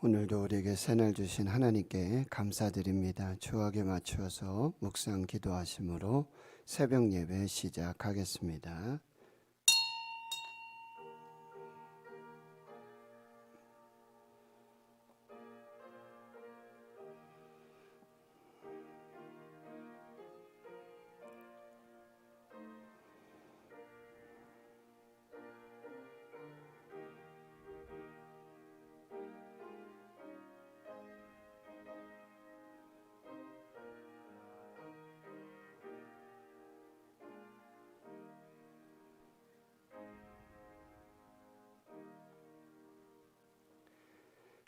오늘도 우리에게 새날 주신 하나님께 감사드립니다. 주악에 맞추어서 묵상 기도하심으로 새벽 예배 시작하겠습니다.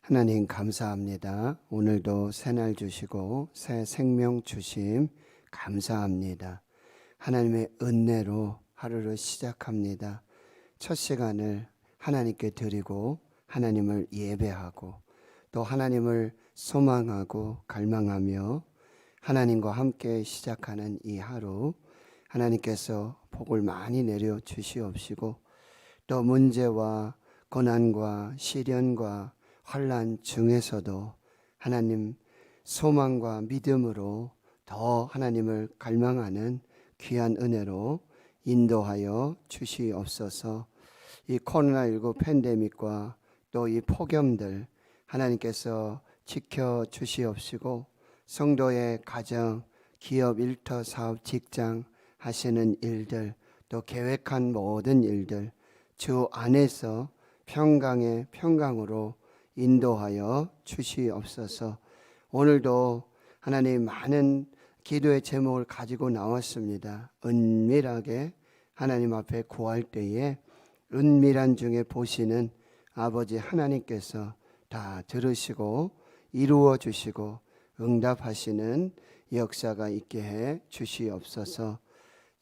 하나님 감사합니다. 오늘도 새날 주시고 새 생명 주심 감사합니다. 하나님의 은혜로 하루를 시작합니다. 첫 시간을 하나님께 드리고 하나님을 예배하고 또 하나님을 소망하고 갈망하며 하나님과 함께 시작하는 이 하루, 하나님께서 복을 많이 내려 주시옵시고 또 문제와 고난과 시련과 환난 중에서도 하나님 소망과 믿음으로 더 하나님을 갈망하는 귀한 은혜로 인도하여 주시옵소서. 이 코로나19 팬데믹과 또 이 폭염들 하나님께서 지켜 주시옵시고 성도의 가정, 기업, 일터, 사업, 직장 하시는 일들 또 계획한 모든 일들 주 안에서 평강의 평강으로 인도하여 주시옵소서. 오늘도 하나님 많은 기도의 제목을 가지고 나왔습니다. 은밀하게 하나님 앞에 구할 때에 은밀한 중에 보시는 아버지 하나님께서 다 들으시고 이루어 주시고 응답하시는 역사가 있게 해 주시옵소서.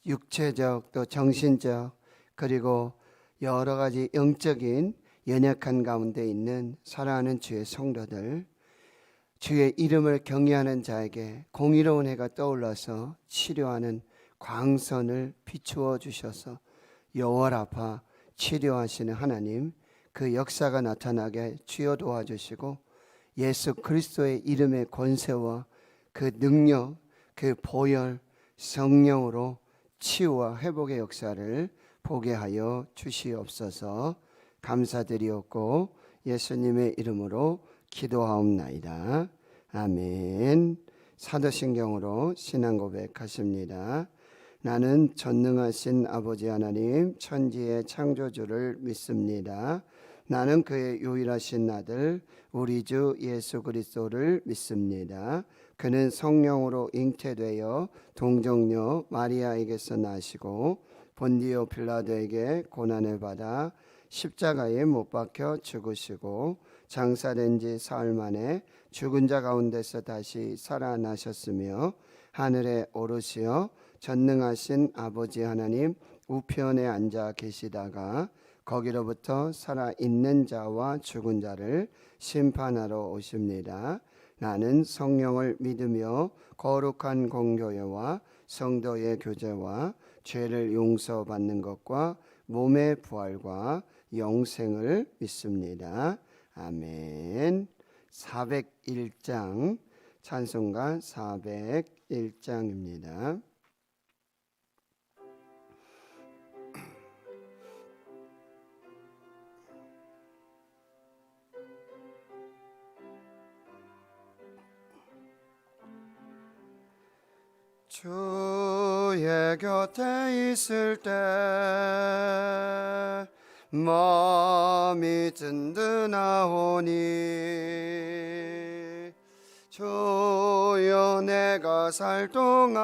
육체적 또 정신적 그리고 여러 가지 영적인 연약한 가운데 있는 사랑하는 주의 성도들, 주의 이름을 경외하는 자에게 공의로운 해가 떠올라서 치료하는 광선을 비추어 주셔서 여호와라파 치료하시는 하나님, 그 역사가 나타나게 주여 도와주시고 예수 그리스도의 이름의 권세와 그 능력, 그 보혈, 성령으로 치유와 회복의 역사를 보게 하여 주시옵소서. 감사드리옵고 예수님의 이름으로 기도하옵나이다. 아멘. 사도신경으로 신앙 고백하십니다. 나는 전능하신 아버지 하나님 천지의 창조주를 믿습니다. 나는 그의 유일하신 아들 우리 주 예수 그리스도를 믿습니다. 그는 성령으로 잉태되어 동정녀 마리아에게서 나시고 본디오 빌라도에게 고난을 받아 십자가에 못 박혀 죽으시고 장사된 지 사흘 만에 죽은 자 가운데서 다시 살아나셨으며 하늘에 오르시어 전능하신 아버지 하나님 우편에 앉아 계시다가 거기로부터 살아있는 자와 죽은 자를 심판하러 오십니다. 나는 성령을 믿으며 거룩한 공교회와 성도의 교제와 죄를 용서받는 것과 몸의 부활과 영생을 믿습니다. 아멘. 401장 찬송가 401장입니다. 주의 곁에 있을 때 마음이 든든하오니 주여 내가 살 동안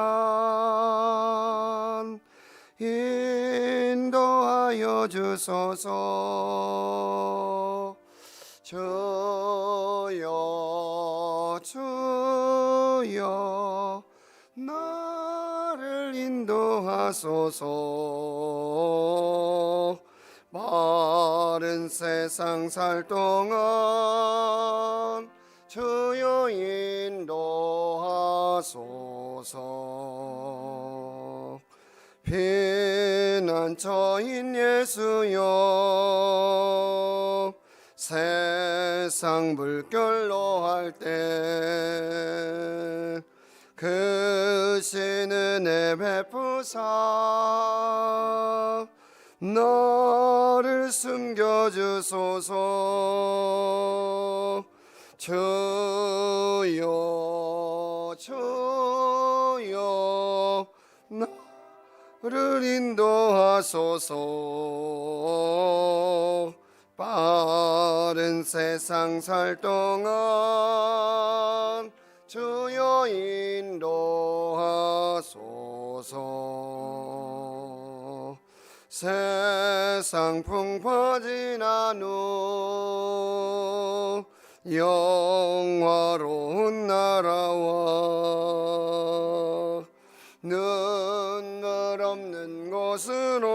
인도하여 주소서. 주여 주여 나를 인도하소서. 바른 세상 살 동안 주여 인도하소서. 피난처인 예수여 세상 물결로 할 때 그 신은혜 베푸사 너를 숨겨주소서. 주여 주여 나를 인도하소서. 빠른 세상 살 동안 주여 인도하소서. 세상 풍파 지난 후 영화로운 나라와 눈물 없는 곳으로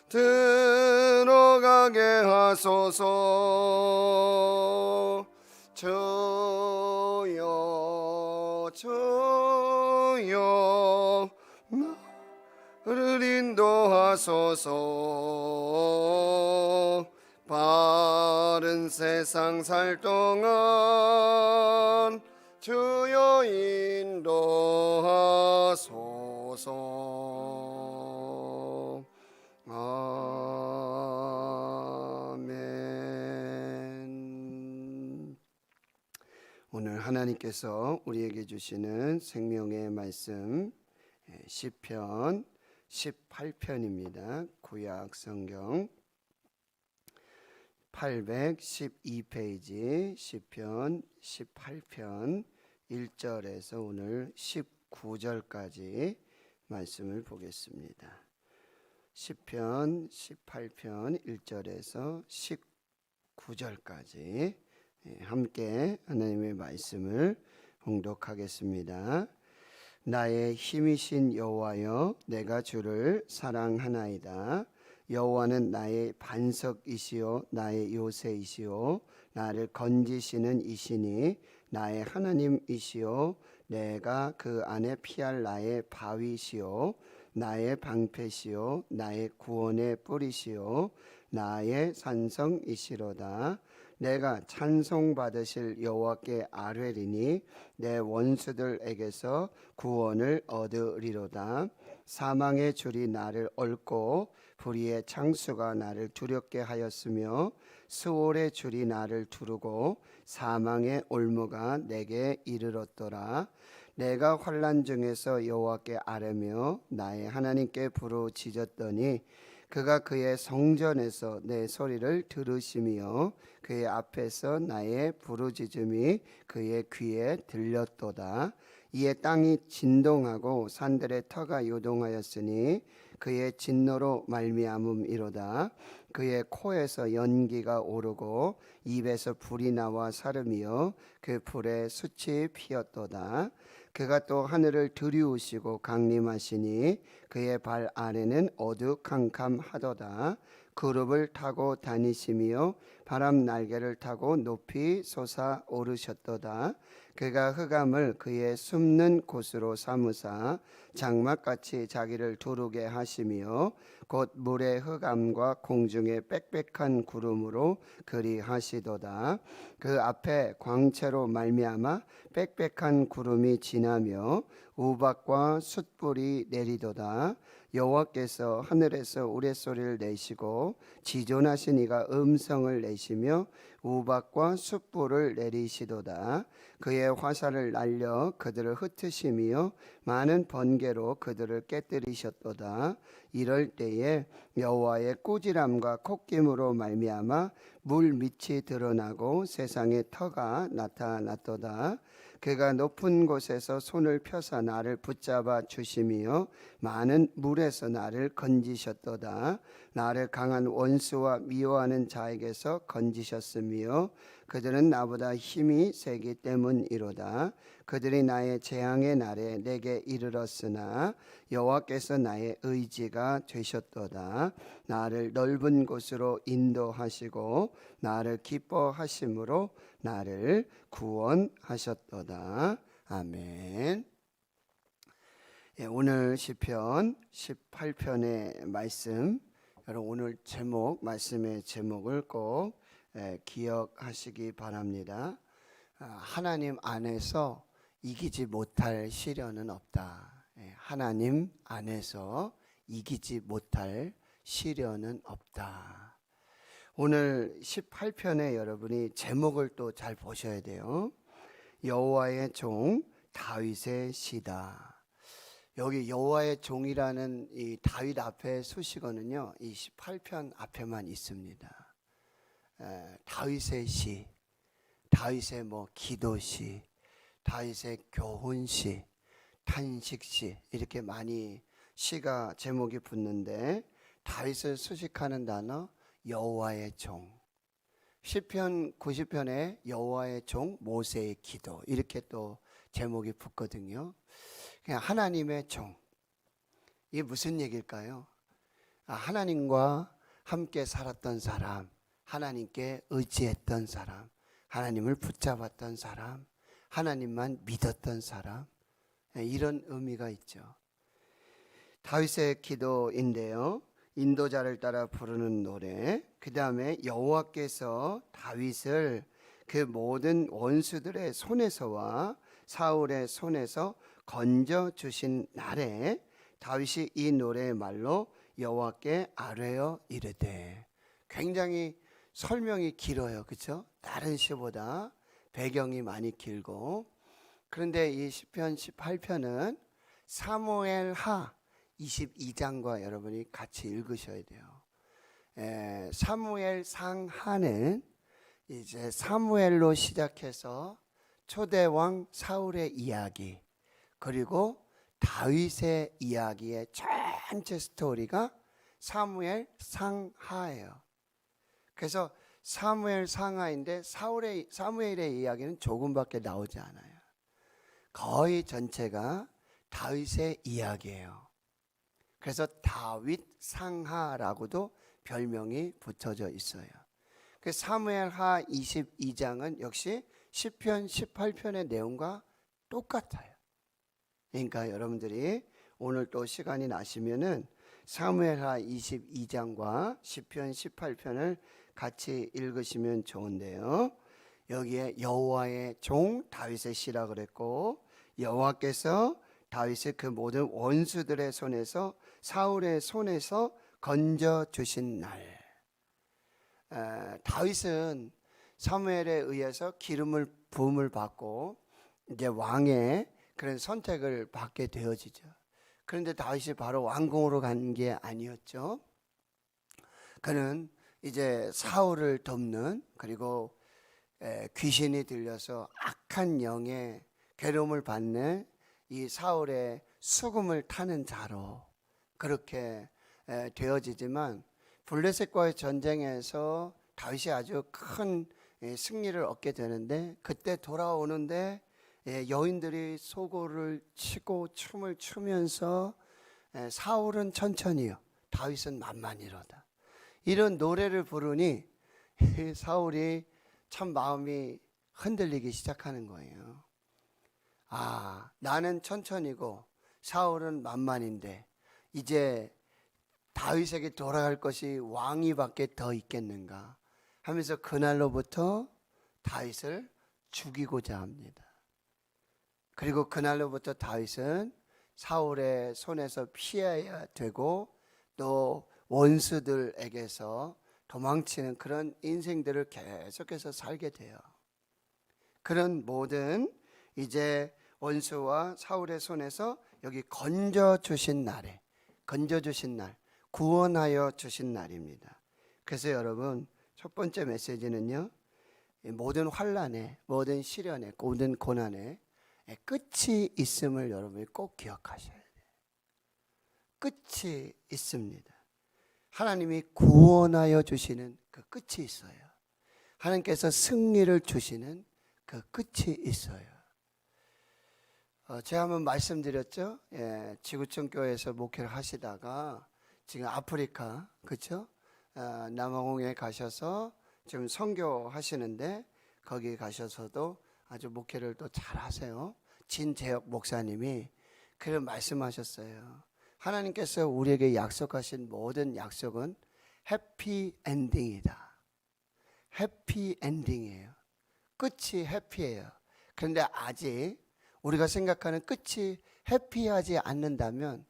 들어가게 하소서. 주여 주여 나를 인도하소서. 바른 세상 살 동안 주여 인도하소서. 아멘. 오늘 하나님께서 우리에게 주시는 생명의 말씀 시편 18편입니다. 구약 성경 812페이지 시편 18편 1절에서 오늘 19절까지 말씀을 보겠습니다. 시편 18편 1절에서 19절까지 함께 하나님의 말씀을 봉독하겠습니다. 나의 힘이신 여호와여, 내가 주를 사랑하나이다. 여호와는 나의 반석이시요 나의 요새이시요 나를 건지시는 이시니 나의 하나님이시요 내가 그 안에 피할 나의 바위시요 나의 방패시요 나의 구원의 뿌리시요 나의 산성이시로다. 내가 찬송받으실 여호와께 아뢰리니 내 원수들에게서 구원을 얻으리로다. 사망의 줄이 나를 얽고 불의의 창수가 나를 두렵게 하였으며 스올의 줄이 나를 두르고 사망의 올무가 내게 이르렀더라. 내가 환난 중에서 여호와께 아뢰며 나의 하나님께 부르짖었더니 그가 그의 성전에서 내 소리를 들으시며 그의 앞에서 나의 부르짖음이 그의 귀에 들렸도다. 이에 땅이 진동하고 산들의 터가 요동하였으니 그의 진노로 말미암음이로다. 그의 코에서 연기가 오르고 입에서 불이 나와 사름이여 그 불에 숯이 피었도다. 그가 또 하늘을 들이우시고 강림하시니 그의 발 아래는 어두캄캄하도다. 그룹을 타고 다니시며 바람 날개를 타고 높이 솟아오르셨도다. 그가 흑암을 그의 숨는 곳으로 삼으사 장막같이 자기를 두르게 하시며 곧 물의 흑암과 공중의 빽빽한 구름으로 그리하시도다. 그 앞에 광채로 말미암아 빽빽한 구름이 지나며 우박과 숯불이 내리도다. 여호와께서 하늘에서 우레소리를 내시고 지존하신 이가 음성을 내시며 우박과 숯불을 내리시도다. 그의 화살을 날려 그들을 흩으시며 많은 번개로 그들을 깨뜨리셨도다. 이럴 때에 여호와의 꾸지람과 콧김으로 말미암아 물 밑이 드러나고 세상의 터가 나타났도다. 그가 높은 곳에서 손을 펴사 나를 붙잡아 주시며 많은 물에서 나를 건지셨도다. 나를 강한 원수와 미워하는 자에게서 건지셨으며 그들은 나보다 힘이 세기 때문이로다. 그들이 나의 재앙의 날에 내게 이르렀으나 여호와께서 나의 의지가 되셨도다. 나를 넓은 곳으로 인도하시고 나를 기뻐하심으로 나를 구원하셨도다. 아멘. 오늘 시편 18편의 말씀 여러분 오늘 제목, 말씀의 제목을 꼭 기억하시기 바랍니다. 하나님 안에서 이기지 못할 시련은 없다. 하나님 안에서 이기지 못할 시련은 없다. 오늘 18편에 여러분이 제목을 또 잘 보셔야 돼요. 여호와의 종 다윗의 시다. 여기 여호와의 종이라는 이 다윗 앞에 수식어는요, 이 18편 앞에만 있습니다. 다윗의 시, 다윗의 기도시, 다윗의 교훈시, 탄식시, 이렇게 많이 시가 제목이 붙는데 다윗을 수식하는 단어 여호와의 종. 시편 90편에 여호와의 종 모세의 기도, 이렇게 또 제목이 붙거든요. 그냥 하나님의 종. 이게 무슨 얘기일까요? 하나님과 함께 살았던 사람, 하나님께 의지했던 사람, 하나님을 붙잡았던 사람, 하나님만 믿었던 사람, 이런 의미가 있죠. 다윗의 기도인데요, 인도자를 따라 부르는 노래, 그 다음에 여호와께서 다윗을 그 모든 원수들의 손에서와 사울의 손에서 건져 주신 날에 다윗이 이 노래의 말로 여호와께 아뢰어 이르되. 굉장히 설명이 길어요, 그렇죠? 다른 시보다 배경이 많이 길고. 그런데 이 시편 18편은 사무엘하 22장과 여러분이 같이 읽으셔야 돼요. 사무엘 상하는 이제 사무엘로 시작해서 초대왕 사울의 이야기, 그리고 다윗의 이야기의 전체 스토리가 사무엘 상하예요. 그래서 사무엘 상하인데 사무엘의 이야기는 조금밖에 나오지 않아요. 거의 전체가 다윗의 이야기예요. 그래서 다윗 상하라고도 별명이 붙여져 있어요. 그 사무엘하 22장은 역시 시편 18편의 내용과 똑같아요. 그러니까 여러분들이 오늘 또 시간이 나시면은 사무엘하 22장과 시편 18편을 같이 읽으시면 좋은데요. 여기에 여호와의 종 다윗의 시라 그랬고, 여호와께서 다윗을 그 모든 원수들의 손에서 사울의 손에서 건져 주신 날. 다윗은 사무엘에 의해서 부음을 받고 이제 왕의 그런 선택을 받게 되어지죠. 그런데 다윗이 바로 왕궁으로 간 게 아니었죠. 그는 이제 사울을 돕는, 그리고 귀신이 들려서 악한 영의 괴로움을 받는 이 사울의 수금을 타는 자로 그렇게 되어지지만, 블레셋과의 전쟁에서 다윗이 아주 큰 승리를 얻게 되는데, 그때 돌아오는데 여인들이 소고를 치고 춤을 추면서 사울은 천천히요, 다윗은 만만히로다, 이런 노래를 부르니 사울이 참 마음이 흔들리기 시작하는 거예요. 나는 천천히고 사울은 만만인데 이제 다윗에게 돌아갈 것이 왕위밖에 더 있겠는가 하면서 그날로부터 다윗을 죽이고자 합니다. 그리고 그날로부터 다윗은 사울의 손에서 피해야 되고 또 원수들에게서 도망치는 그런 인생들을 계속해서 살게 돼요. 그런 모든 이제 원수와 사울의 손에서 여기 건져 주신 날에, 건져 주신 날, 구원하여 주신 날입니다. 그래서 여러분, 첫 번째 메시지는요, 모든 환난에, 모든 시련에, 모든 고난에 끝이 있음을 여러분이 꼭 기억하셔야 돼요. 끝이 있습니다. 하나님이 구원하여 주시는 그 끝이 있어요. 하나님께서 승리를 주시는 그 끝이 있어요. 제가 한번 말씀드렸죠. 지구촌 교회에서 목회를 하시다가 지금 아프리카, 그렇죠? 남아공에 가셔서 지금 선교하시는데, 거기 가셔서도 아주 목회를 또 잘하세요. 진재혁 목사님이 그런 말씀하셨어요. 하나님께서 우리에게 약속하신 모든 약속은 해피 엔딩이다. 해피 엔딩이에요. 끝이 해피해요. 그런데 아직 우리가 생각하는 끝이 해피하지 않는다면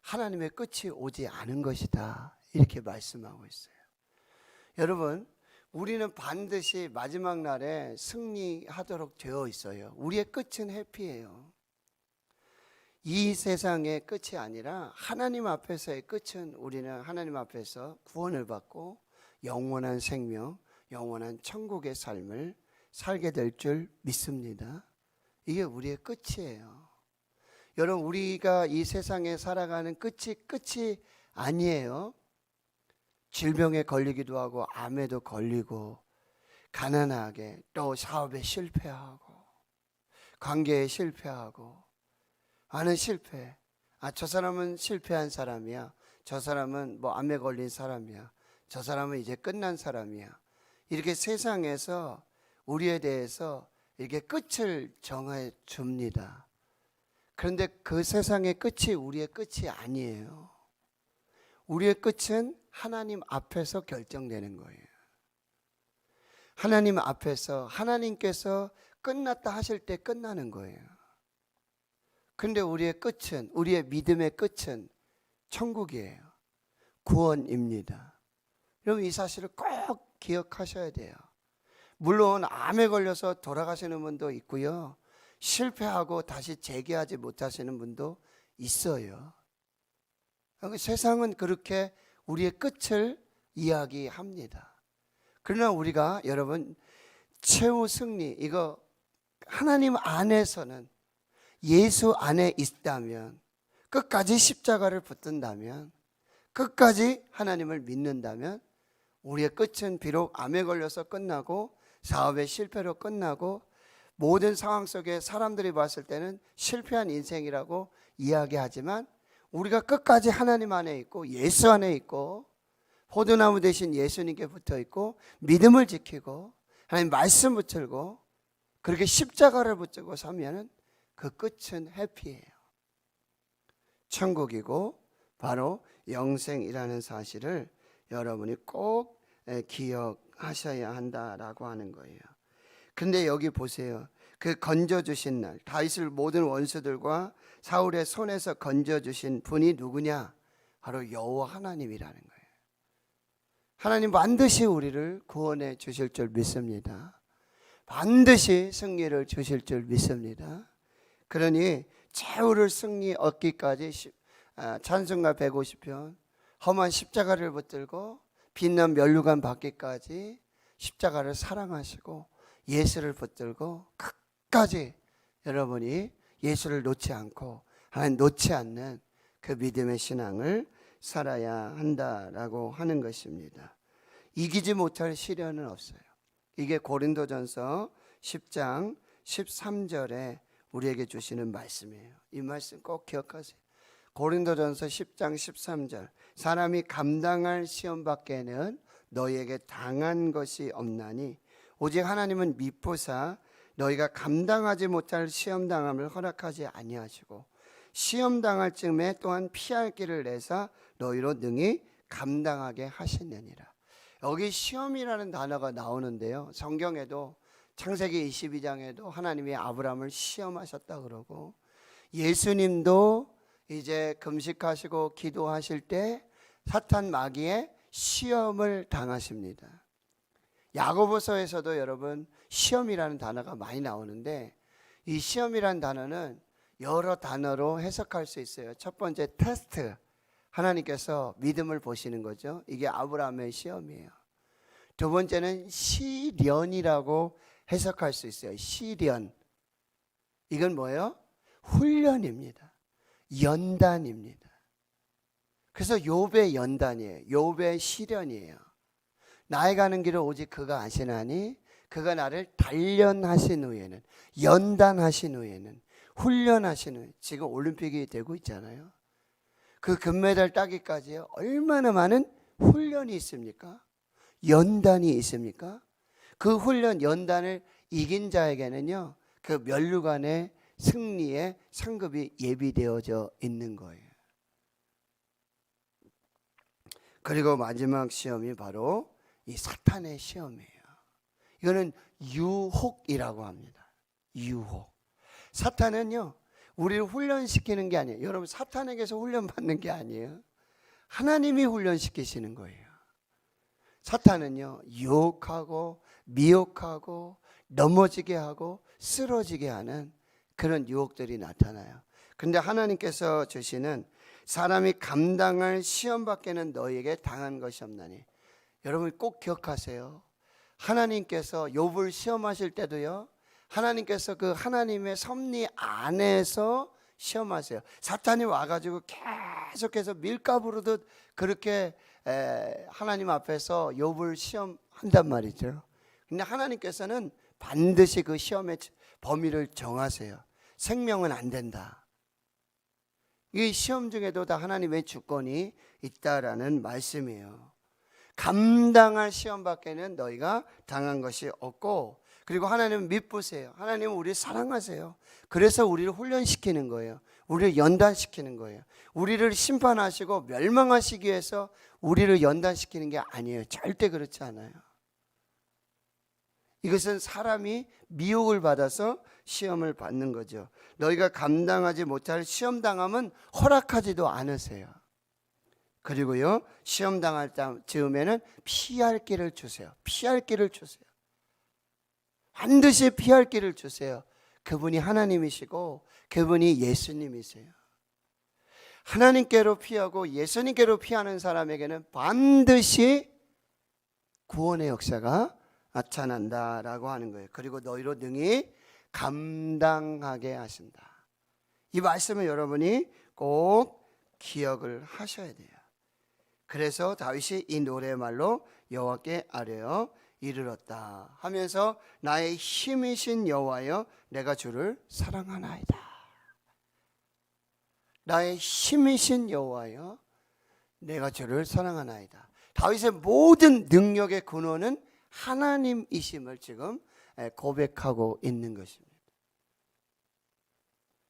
하나님의 끝이 오지 않은 것이다. 이렇게 말씀하고 있어요. 여러분, 우리는 반드시 마지막 날에 승리하도록 되어 있어요. 우리의 끝은 해피해요. 이 세상의 끝이 아니라 하나님 앞에서의 끝은 우리는 하나님 앞에서 구원을 받고 영원한 생명, 영원한 천국의 삶을 살게 될 줄 믿습니다. 이게 우리의 끝이에요. 여러분, 우리가 이 세상에 살아가는 끝이 아니에요. 질병에 걸리기도 하고 암에도 걸리고 가난하게 또 사업에 실패하고 관계에 실패하고 많은 실패. 저 사람은 실패한 사람이야. 저 사람은 뭐 암에 걸린 사람이야. 저 사람은 이제 끝난 사람이야. 이렇게 세상에서 우리에 대해서 이렇게 끝을 정해 줍니다. 그런데 그 세상의 끝이 우리의 끝이 아니에요. 우리의 끝은 하나님 앞에서 결정되는 거예요. 하나님 앞에서 하나님께서 끝났다 하실 때 끝나는 거예요. 그런데 우리의 끝은, 우리의 믿음의 끝은 천국이에요. 구원입니다. 여러분, 이 사실을 꼭 기억하셔야 돼요. 물론 암에 걸려서 돌아가시는 분도 있고요, 실패하고 다시 재기하지 못하시는 분도 있어요. 세상은 그렇게 우리의 끝을 이야기합니다. 그러나 우리가 여러분 최후 승리, 이거 하나님 안에서는, 예수 안에 있다면, 끝까지 십자가를 붙든다면, 끝까지 하나님을 믿는다면 우리의 끝은 비록 암에 걸려서 끝나고 사업의 실패로 끝나고 모든 상황 속에 사람들이 봤을 때는 실패한 인생이라고 이야기하지만 우리가 끝까지 하나님 안에 있고 예수 안에 있고 포도나무 대신 예수님께 붙어 있고 믿음을 지키고 하나님 말씀 붙들고 그렇게 십자가를 붙들고 서면은 그 끝은 해피해요. 천국이고 바로 영생이라는 사실을 여러분이 꼭 기억하셔야 한다라고 하는 거예요. 근데 여기 보세요. 그 건져주신 날, 다윗을 모든 원수들과 사울의 손에서 건져주신 분이 누구냐? 바로 여호와 하나님이라는 거예요. 하나님 반드시 우리를 구원해 주실 줄 믿습니다. 반드시 승리를 주실 줄 믿습니다. 그러니 최후를 승리 얻기까지 찬송가 150편 험한 십자가를 붙들고 빛난 면류관 받기까지 십자가를 사랑하시고 예수를 붙들고 끝까지 여러분이 예수를 놓지 않고 하나님 놓지 않는 그 믿음의 신앙을 살아야 한다라고 하는 것입니다. 이기지 못할 시련은 없어요. 이게 고린도전서 10장 13절에 우리에게 주시는 말씀이에요. 이 말씀 꼭 기억하세요. 고린도전서 10장 13절, 사람이 감당할 시험 밖에는 너희에게 당한 것이 없나니 오직 하나님은 미쁘사 너희가 감당하지 못할 시험 당함을 허락하지 아니하시고 시험 당할 쯤에 또한 피할 길을 내사 너희로 능히 감당하게 하시느니라. 여기 시험이라는 단어가 나오는데요, 성경에도 창세기 22장에도 하나님이 아브라함을 시험하셨다 그러고 예수님도 이제 금식하시고 기도하실 때 사탄 마귀의 시험을 당하십니다. 야고보서에서도 여러분 시험이라는 단어가 많이 나오는데 이 시험이라는 단어는 여러 단어로 해석할 수 있어요. 첫 번째 테스트, 하나님께서 믿음을 보시는 거죠. 이게 아브라함의 시험이에요. 두 번째는 시련이라고 해석할 수 있어요. 시련, 이건 뭐예요? 훈련입니다. 연단입니다. 그래서 욥의 연단이에요. 욥의 시련이에요. 나의 가는 길을 오직 그가 아시나니 그가 나를 단련하신 후에는, 연단하신 후에는, 훈련하신 후에, 지금 올림픽이 되고 있잖아요. 그 금메달 따기까지 얼마나 많은 훈련이 있습니까? 연단이 있습니까? 그 훈련, 연단을 이긴 자에게는요, 그 면류관의 승리의 상급이 예비되어져 있는 거예요. 그리고 마지막 시험이 바로 이 사탄의 시험이에요. 이거는 유혹이라고 합니다. 유혹. 사탄은요, 우리를 훈련시키는 게 아니에요. 여러분, 사탄에게서 훈련받는 게 아니에요. 하나님이 훈련시키시는 거예요. 사탄은요, 유혹하고 미혹하고 넘어지게 하고 쓰러지게 하는 그런 유혹들이 나타나요. 근데 하나님께서 주시는 사람이 감당할 시험밖에는 너희에게 당한 것이 없나니. 여러분 꼭 기억하세요. 하나님께서 욥을 시험하실 때도요, 하나님께서 그 하나님의 섭리 안에서 시험하세요. 사탄이 와가지고 계속해서 밀가부르듯 그렇게 하나님 앞에서 욥을 시험한단 말이죠. 근데 하나님께서는 반드시 그 시험의 범위를 정하세요. 생명은 안 된다. 이 시험 중에도 다 하나님의 주권이 있다라는 말씀이에요. 감당할 시험밖에는 너희가 당한 것이 없고, 그리고 하나님은 미쁘세요. 하나님은 우리를 사랑하세요. 그래서 우리를 훈련시키는 거예요. 우리를 연단시키는 거예요. 우리를 심판하시고 멸망하시기 위해서 우리를 연단시키는 게 아니에요. 절대 그렇지 않아요. 이것은 사람이 미혹을 받아서 시험을 받는 거죠. 너희가 감당하지 못할 시험당함은 허락하지도 않으세요. 그리고요, 시험당할 즈음에는 피할 길을 주세요. 피할 길을 주세요. 반드시 피할 길을 주세요. 그분이 하나님이시고 그분이 예수님이세요. 하나님께로 피하고 예수님께로 피하는 사람에게는 반드시 구원의 역사가 나타난다라고 하는 거예요. 그리고 너희로 능히 감당하게 하신다. 이 말씀을 여러분이 꼭 기억을 하셔야 돼요. 그래서 다윗이 이 노래말로 여호와께 아뢰어 이르렀다 하면서 나의 힘이신 여호와여 내가 주를 사랑하나이다. 나의 힘이신 여호와여 내가 주를 사랑하나이다. 다윗의 모든 능력의 근원은 하나님이심을 지금 고백하고 있는 것입니다.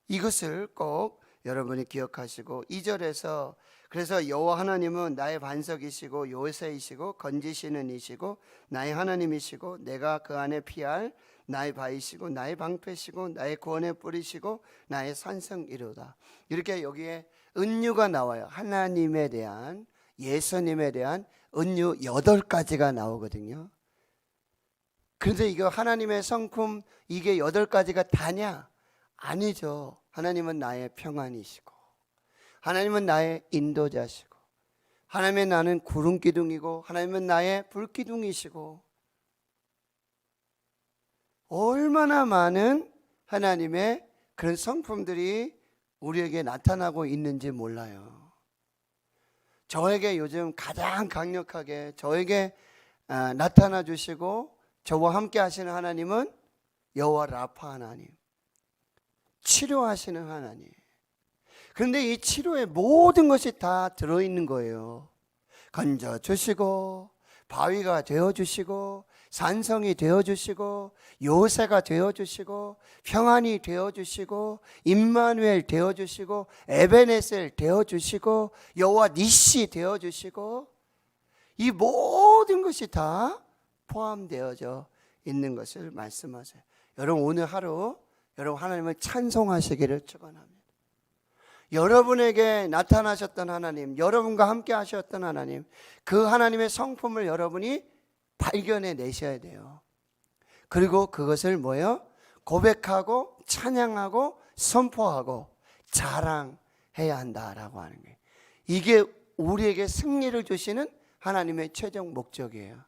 이것을 꼭 여러분이 기억하시고 2절에서 그래서 여호와 하나님은 나의 반석이시고 요새이시고 건지시는 이시고 나의 하나님이시고 내가 그 안에 피할 나의 바위시고 나의 방패시고 나의 구원의 뿌리시고 나의 산성이로다. 이렇게 여기에 은유가 나와요. 하나님에 대한, 예수님에 대한 은유 8가지가 나오거든요. 그런데 이거 하나님의 성품 이게 8가지가 다냐? 아니죠. 하나님은 나의 평안이시고 하나님은 나의 인도자시고 하나님은 나는 구름기둥이고 하나님은 나의 불기둥이시고, 얼마나 많은 하나님의 그런 성품들이 우리에게 나타나고 있는지 몰라요. 저에게 요즘 가장 강력하게 저에게 나타나 주시고 저와 함께 하시는 하나님은 여호와 라파 하나님, 치료하시는 하나님. 그런데 이 치료에 모든 것이 다 들어있는 거예요. 건져주시고 바위가 되어주시고 산성이 되어주시고 요새가 되어주시고 평안이 되어주시고 임마누엘 되어주시고 에베네셀 되어주시고 여호와 니시 되어주시고, 이 모든 것이 다 포함되어져 있는 것을 말씀하세요. 여러분 오늘 하루 여러분 하나님을 찬송하시기를 축원합니다. 여러분에게 나타나셨던 하나님, 여러분과 함께 하셨던 하나님, 그 하나님의 성품을 여러분이 발견해 내셔야 돼요. 그리고 그것을 뭐요? 고백하고 찬양하고 선포하고 자랑해야 한다라고 하는 거예요. 이게 우리에게 승리를 주시는 하나님의 최종 목적이에요.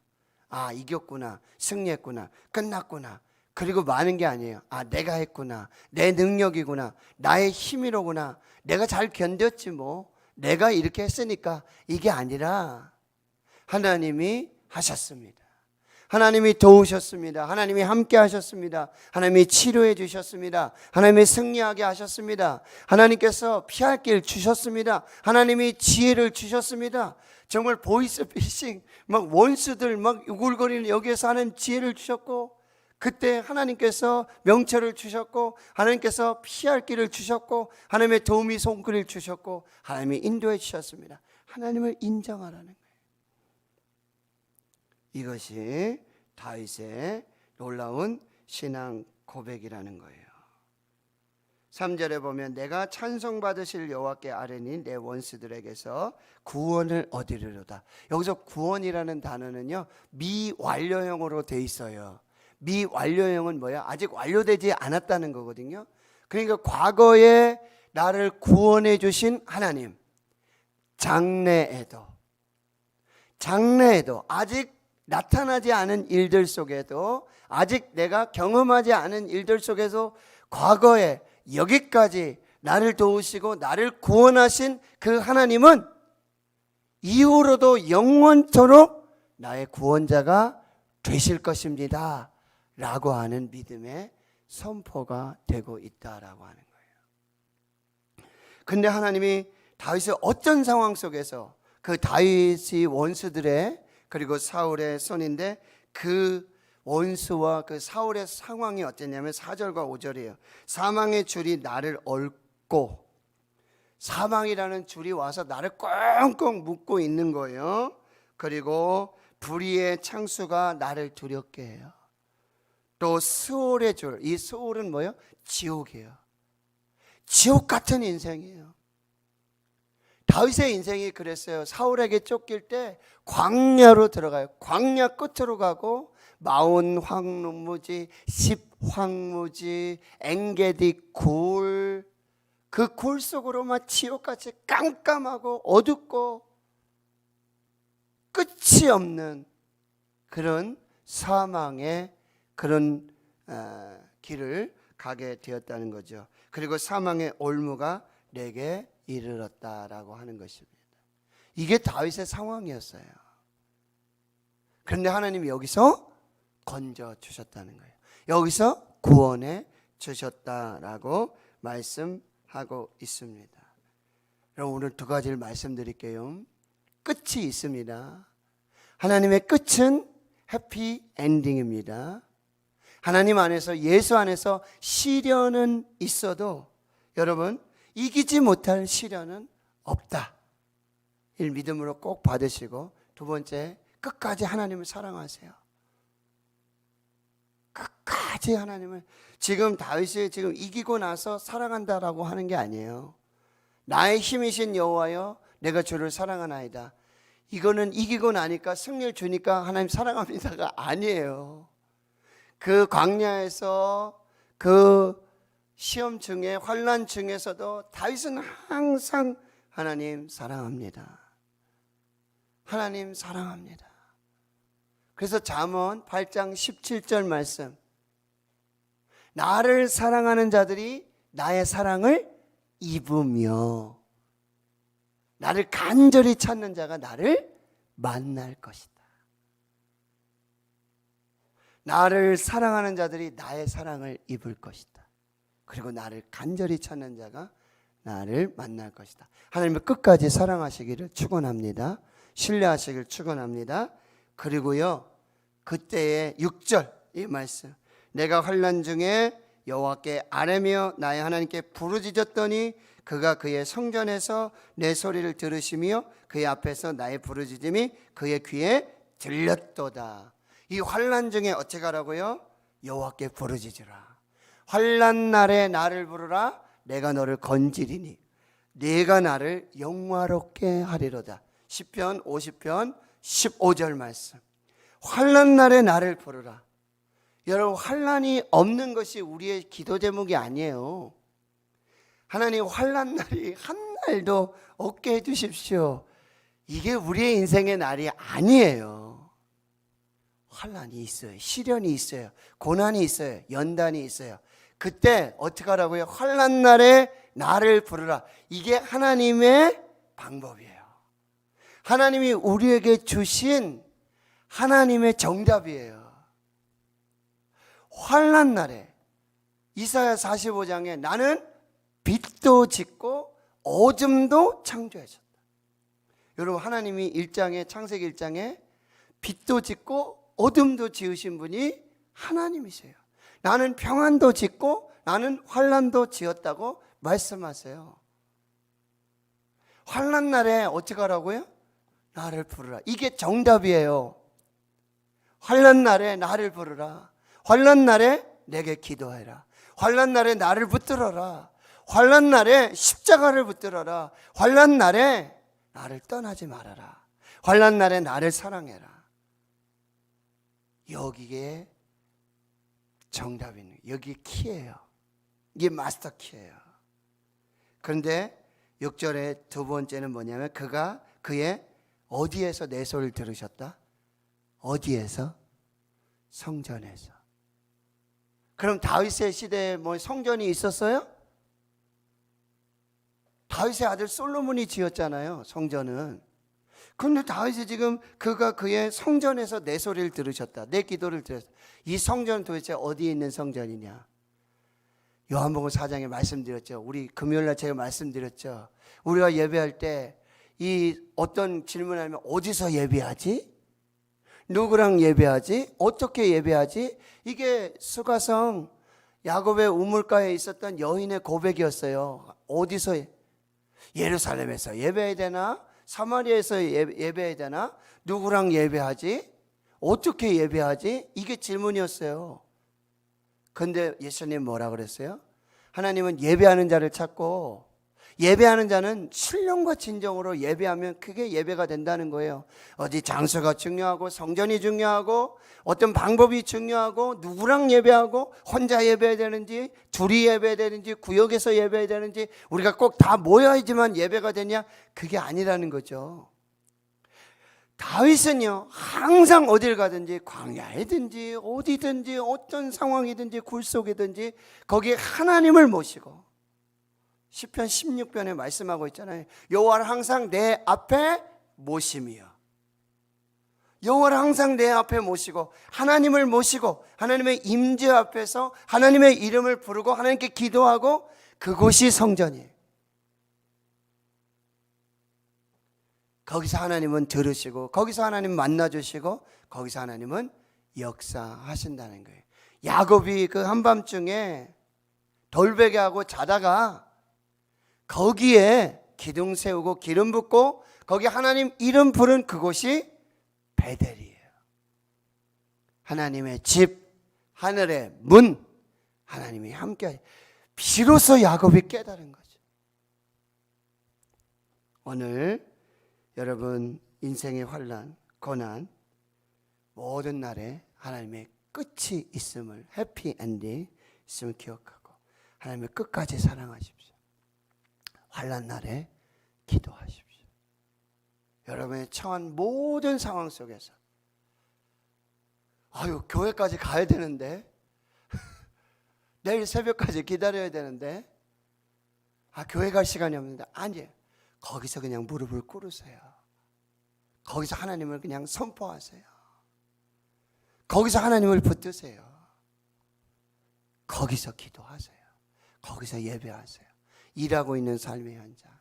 아, 이겼구나, 승리했구나, 끝났구나. 그리고 많은 게 아니에요. 아, 내가 했구나, 내 능력이구나, 나의 힘이로구나, 내가 잘 견뎠지 뭐, 내가 이렇게 했으니까, 이게 아니라 하나님이 하셨습니다. 하나님이 도우셨습니다. 하나님이 함께 하셨습니다. 하나님이 치료해 주셨습니다. 하나님이 승리하게 하셨습니다. 하나님께서 피할 길 주셨습니다. 하나님이 지혜를 주셨습니다. 정말 보이스피싱 막 원수들 막 우글거리는 여기에서 하는 지혜를 주셨고, 그때 하나님께서 명철을 주셨고 하나님께서 피할 길을 주셨고 하나님의 도움이 손길을 주셨고 하나님이 인도해 주셨습니다. 하나님을 인정하라는 거예요. 이것이 다윗의 놀라운 신앙 고백이라는 거예요. 3절에 보면 내가 찬송받으실 여호와께 아뢰니 내 원수들에게서 구원을 얻으리로다. 여기서 구원이라는 단어는요, 미완료형으로 돼 있어요. 미완료형은 뭐야? 아직 완료되지 않았다는 거거든요. 그러니까 과거에 나를 구원해 주신 하나님, 장래에도 아직 나타나지 않은 일들 속에도, 아직 내가 경험하지 않은 일들 속에서 과거에 여기까지 나를 도우시고 나를 구원하신 그 하나님은 이후로도 영원토록 나의 구원자가 되실 것입니다 라고 하는 믿음의 선포가 되고 있다라고 하는 거예요. 근데 하나님이 다윗의 어떤 상황 속에서, 그 다윗이 원수들의 그리고 사울의 손인데, 그 원수와 그 사울의 상황이 어땠냐면 4절과 5절이에요. 사망의 줄이 나를 얽고, 사망이라는 줄이 와서 나를 꽁꽁 묶고 있는 거예요. 그리고 불의의 창수가 나를 두렵게 해요. 또 스올의 줄, 이 스올은 뭐예요? 지옥이에요. 지옥 같은 인생이에요. 다윗의 인생이 그랬어요. 사울에게 쫓길 때 광야로 들어가요. 광야 끝으로 가고 마온 황무지, 십 황무지, 엥게디 굴, 그 굴 속으로 막 지옥같이 깜깜하고 어둡고 끝이 없는 그런 사망의 그런 길을 가게 되었다는 거죠. 그리고 사망의 올무가 내게 이르렀다라고 하는 것입니다. 이게 다윗의 상황이었어요. 그런데 하나님이 여기서 건져 주셨다는 거예요. 여기서 구원해 주셨다라고 말씀하고 있습니다. 그럼 오늘 두 가지를 말씀드릴게요. 끝이 있습니다. 하나님의 끝은 해피 엔딩입니다. 하나님 안에서, 예수 안에서 시련은 있어도 여러분, 이기지 못할 시련은 없다. 이 믿음으로 꼭 받으시고, 두 번째, 끝까지 하나님을 사랑하세요. 끝까지 하나님을. 지금 다윗이 지금 이기고 나서 사랑한다라고 하는 게 아니에요. 나의 힘이신 여호와여, 내가 주를 사랑하나이다. 이거는 이기고 나니까, 승리를 주니까 하나님 사랑합니다가 아니에요. 그 광야에서, 그 시험 중에, 환난 중에서도 다윗은 항상 하나님 사랑합니다. 하나님 사랑합니다. 그래서 잠언 8장 17절 말씀, 나를 사랑하는 자들이 나의 사랑을 입으며 나를 간절히 찾는 자가 나를 만날 것이다. 나를 사랑하는 자들이 나의 사랑을 입을 것이다. 그리고 나를 간절히 찾는 자가 나를 만날 것이다. 하나님을 끝까지 사랑하시기를 축원합니다. 신뢰하시기를 축원합니다. 그리고요, 그때의 6절 이 말씀, 내가 환난 중에 여호와께 아뢰며 나의 하나님께 부르짖었더니 그가 그의 성전에서 내 소리를 들으시며 그의 앞에서 나의 부르짖음이 그의 귀에 들렸도다. 이 환난 중에 어찌 가라고요? 여호와께 부르짖으라. 환난 날에 나를 부르라. 내가 너를 건지리니 네가 나를 영화롭게 하리로다. 시편 50편 15절 말씀. 환난 날에 나를 부르라. 여러분, 환난이 없는 것이 우리의 기도 제목이 아니에요. 하나님, 환난 날이 한 날도 없게 해주십시오. 이게 우리의 인생의 날이 아니에요. 환난이 있어요. 시련이 있어요. 고난이 있어요. 연단이 있어요. 그때 어떻게 하라고요? 환난 날에 나를 부르라. 이게 하나님의 방법이에요. 하나님이 우리에게 주신 하나님의 정답이에요. 환난 날에 이사야 45장에 나는 빛도 짓고 어둠도 창조하셨다. 여러분, 하나님이 1장에, 창세기 1장에 빛도 짓고 어둠도 지으신 분이 하나님이세요. 나는 평안도 짓고 나는 환난도 지었다고 말씀하세요. 환난 날에 어떻게 하라고요? 나를 부르라. 이게 정답이에요. 환난 날에 나를 부르라. 환난 날에 내게 기도해라. 환난 날에 나를 붙들어라. 환난 날에 십자가를 붙들어라. 환난 날에 나를 떠나지 말아라. 환난 날에 나를 사랑해라. 여기에 정답이 있는 거예요. 여기 키예요. 이게 마스터 키예요. 그런데 6절의 두 번째는 뭐냐면 그가 그의 어디에서 내 소리를 들으셨다? 어디에서? 성전에서. 그럼 다윗의 시대에 뭐 성전이 있었어요? 다윗의 아들 솔로몬이 지었잖아요, 성전은. 그런데 다윗이 지금 그가 그의 성전에서 내 소리를 들으셨다. 내 기도를 들으셨다. 이 성전은 도대체 어디에 있는 성전이냐? 요한복음 4장에 말씀드렸죠. 우리 금요일날 제가 말씀드렸죠. 우리가 예배할 때 이 어떤 질문하면 어디서 예배하지? 누구랑 예배하지? 어떻게 예배하지? 이게 수가성 야곱의 우물가에 있었던 여인의 고백이었어요. 어디서? 예루살렘에서 예배해야 되나? 사마리아에서 예배해야 되나? 누구랑 예배하지? 어떻게 예배하지? 이게 질문이었어요. 그런데 예수님 뭐라 그랬어요? 하나님은 예배하는 자를 찾고 예배하는 자는 신령과 진정으로 예배하면 그게 예배가 된다는 거예요. 어디 장소가 중요하고 성전이 중요하고 어떤 방법이 중요하고 누구랑 예배하고 혼자 예배해야 되는지 둘이 예배해야 되는지 구역에서 예배해야 되는지 우리가 꼭 다 모여야지만 예배가 되냐? 그게 아니라는 거죠. 다윗은요 항상 어딜 가든지 광야이든지 어디든지 어떤 상황이든지 굴속이든지 거기에 하나님을 모시고 시편 16편에 말씀하고 있잖아요. 여호와를 항상 내 앞에 모심이요. 여호와를 항상 내 앞에 모시고 하나님을 모시고 하나님의 임재 앞에서 하나님의 이름을 부르고 하나님께 기도하고 그곳이 성전이에요. 거기서 하나님은 들으시고 거기서 하나님 만나주시고 거기서 하나님은 역사하신다는 거예요. 야곱이 그 한밤중에 돌베개하고 자다가 거기에 기둥 세우고 기름 붓고 거기 하나님 이름 부른 그곳이 베델이에요. 하나님의 집, 하늘의 문, 하나님이 함께 비로소 야곱이 깨달은 거죠. 오늘 여러분 인생의 환난, 고난 모든 날에 하나님의 끝이 있음을 해피엔딩 있음을 기억하고 하나님의 끝까지 사랑하십시오. 환난 날에 기도하십시오. 여러분의 처한 모든 상황 속에서 아유 교회까지 가야 되는데 내일 새벽까지 기다려야 되는데 교회 갈 시간이 없는데 아니에요. 거기서 그냥 무릎을 꿇으세요. 거기서 하나님을 그냥 선포하세요. 거기서 하나님을 붙드세요. 거기서 기도하세요. 거기서 예배하세요. 일하고 있는 삶의 현장,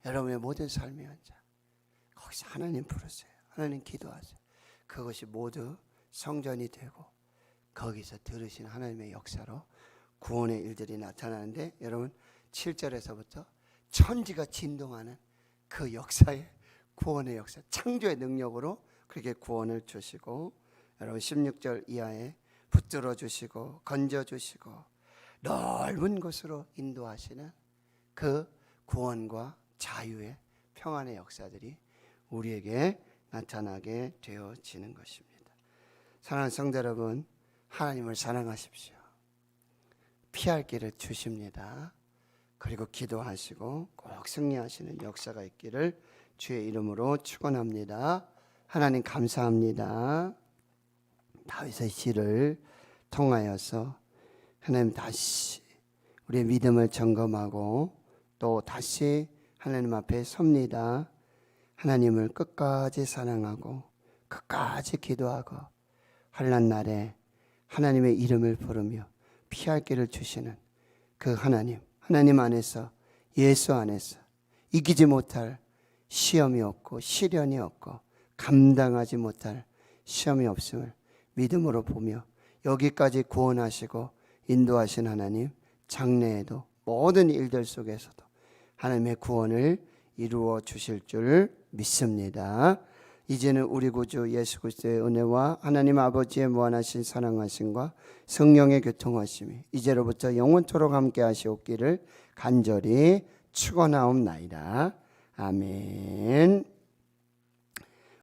여러분의 모든 삶의 현장 거기서 하나님 부르세요. 하나님 기도하세요. 그것이 모두 성전이 되고 거기서 들으신 하나님의 역사로 구원의 일들이 나타나는데 여러분 7절에서부터 천지가 진동하는 그 역사의 구원의 역사, 창조의 능력으로 그렇게 구원을 주시고 여러분 16절 이하에 붙들어 주시고 건져 주시고 넓은 곳으로 인도하시는 그 구원과 자유의 평안의 역사들이 우리에게 나타나게 되어지는 것입니다. 사랑하는 성도 여러분, 하나님을 사랑하십시오. 피할 길을 주십니다. 그리고 기도하시고 꼭 승리하시는 역사가 있기를 주의 이름으로 축원합니다. 하나님 감사합니다. 다윗의 시를 통하여서 하나님 다시 우리의 믿음을 점검하고 또 다시 하나님 앞에 섭니다. 하나님을 끝까지 사랑하고 끝까지 기도하고 환난 날에 하나님의 이름을 부르며 피할 길을 주시는 그 하나님 안에서 예수 안에서 이기지 못할 시험이 없고 시련이 없고 감당하지 못할 시험이 없음을 믿음으로 보며 여기까지 구원하시고 인도하신 하나님, 장래에도 모든 일들 속에서도 하나님의 구원을 이루어 주실 줄 믿습니다. 이제는 우리 구주 예수 그리스도의 은혜와 하나님 아버지의 무한하신 사랑하심과 성령의 교통하심이 이제로부터 영원토록 함께 하시옵기를 간절히 축원하옵나이다. 아멘.